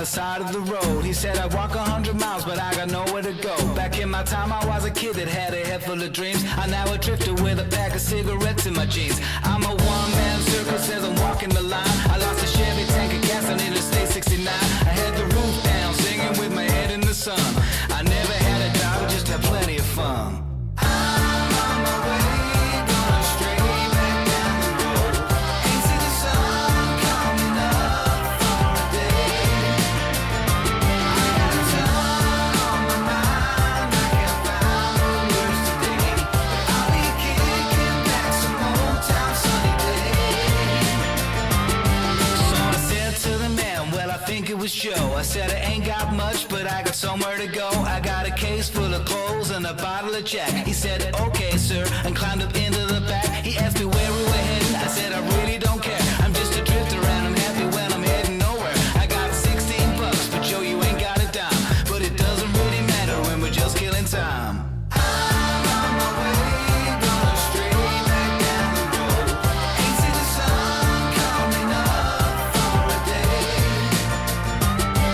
side of the road. He said I'd walk 100 miles, but I got nowhere to go. Back in my time, I was a kid that had a head full of dreams. I'm now a drifter with a pack of cigarettes in my jeans. I'm a one-man circus as I'm walking the line. I lost a Chevy tank of gas on Interstate 69. I had the roof down, singing with my head in the sun. I never had a job, I just had plenty of fun. I'm on my way, going straight back down the road. Ain't seen the sun coming up for a day. I got a ton on my mind, I can't find no words today. I'll be kicking back some old time sunny day. So I said to the man, well I think it was Joe. I said I ain't got much, but I got somewhere to go. I got a case full of clothes and a bottle of Jack. He said, okay sir, and climbed up into the back. He asked me where we were heading. I said I really don't care. I'm just a drifter and I'm happy when I'm heading nowhere. I got 16 bucks, but Joe, you ain't got a dime. But it doesn't really matter when we're just killing time. I'm on my way, going straight back down the road. Ain't seen the sun coming up for a day.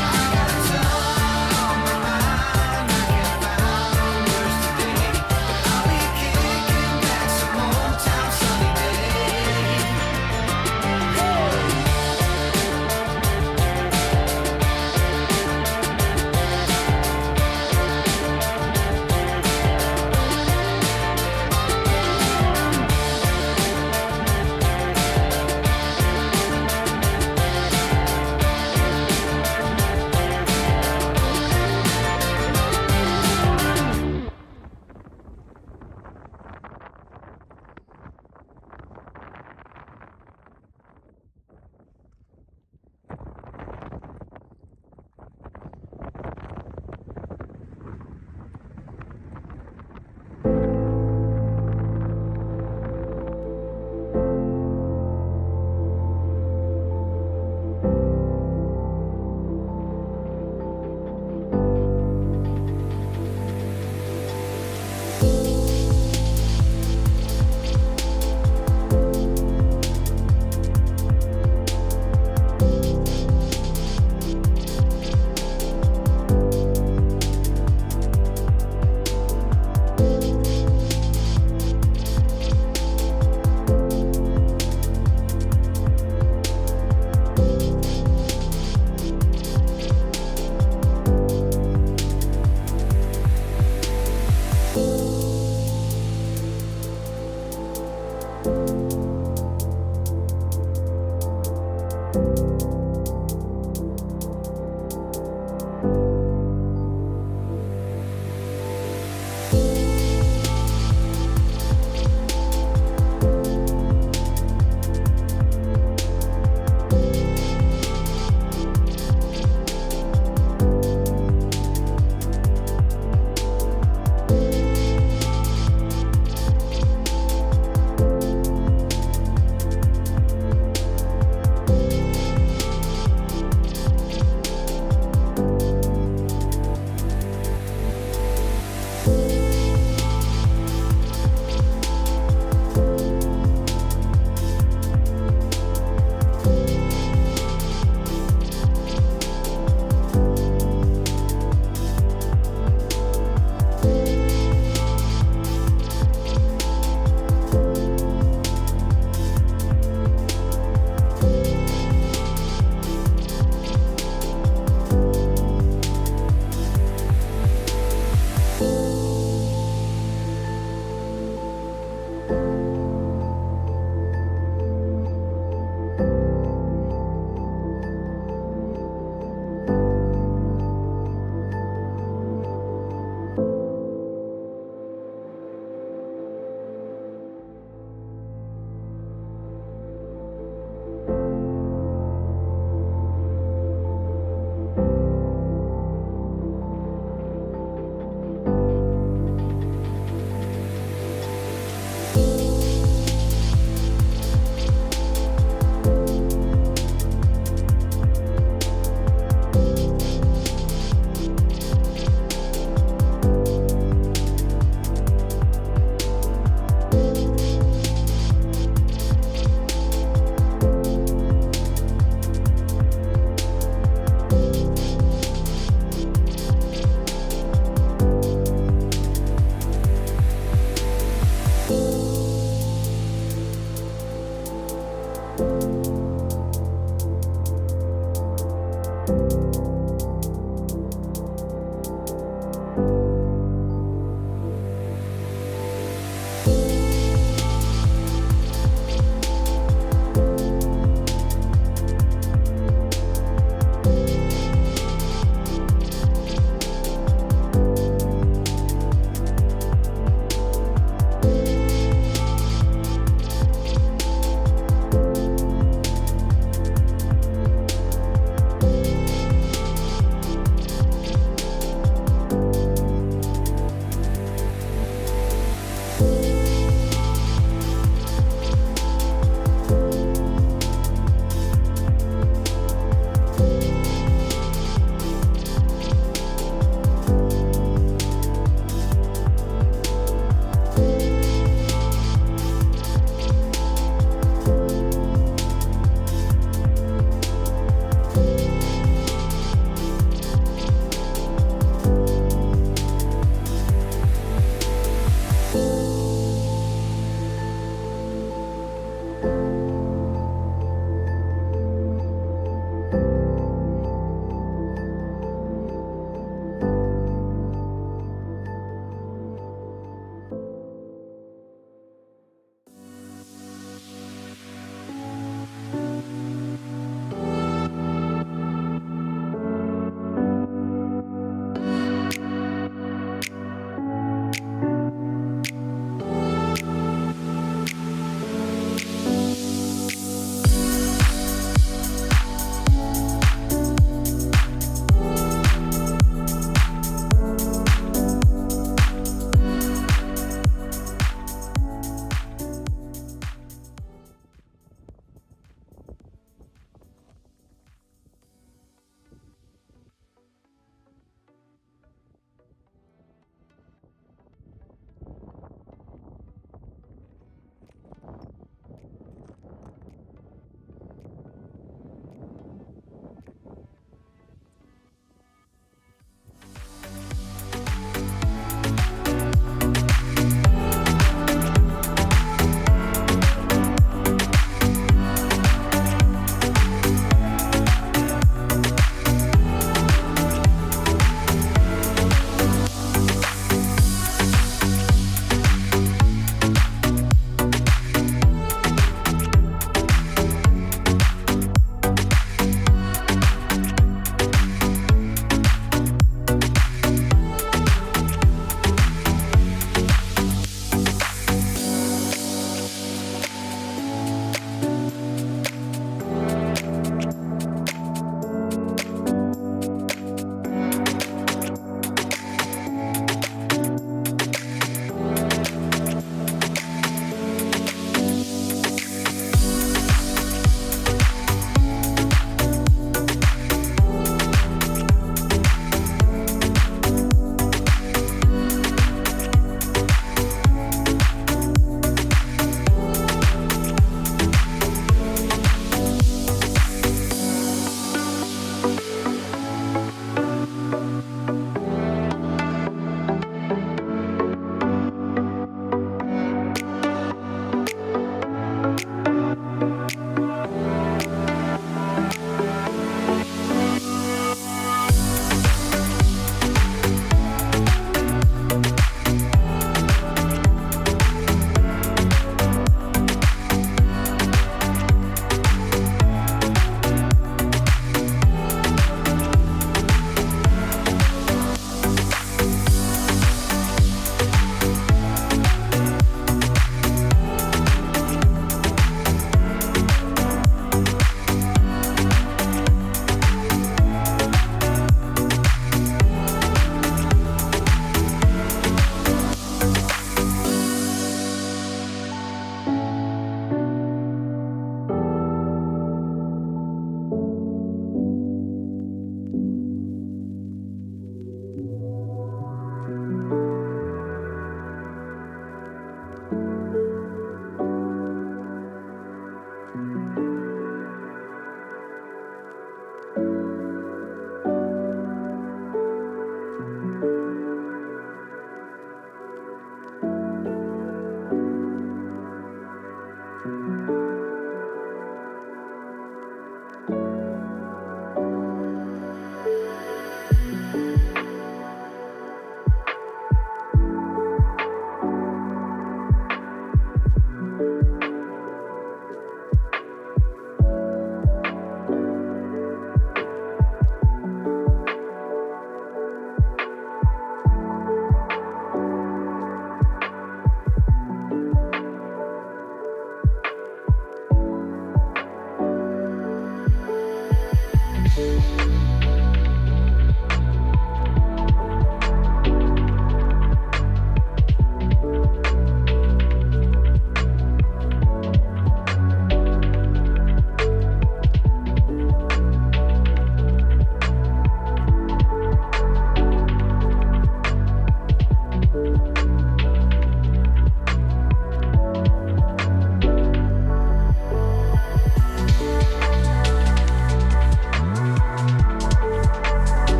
I got a ton on my mind, I can't find no words today. I'll be kicking back some old time sunny day. you.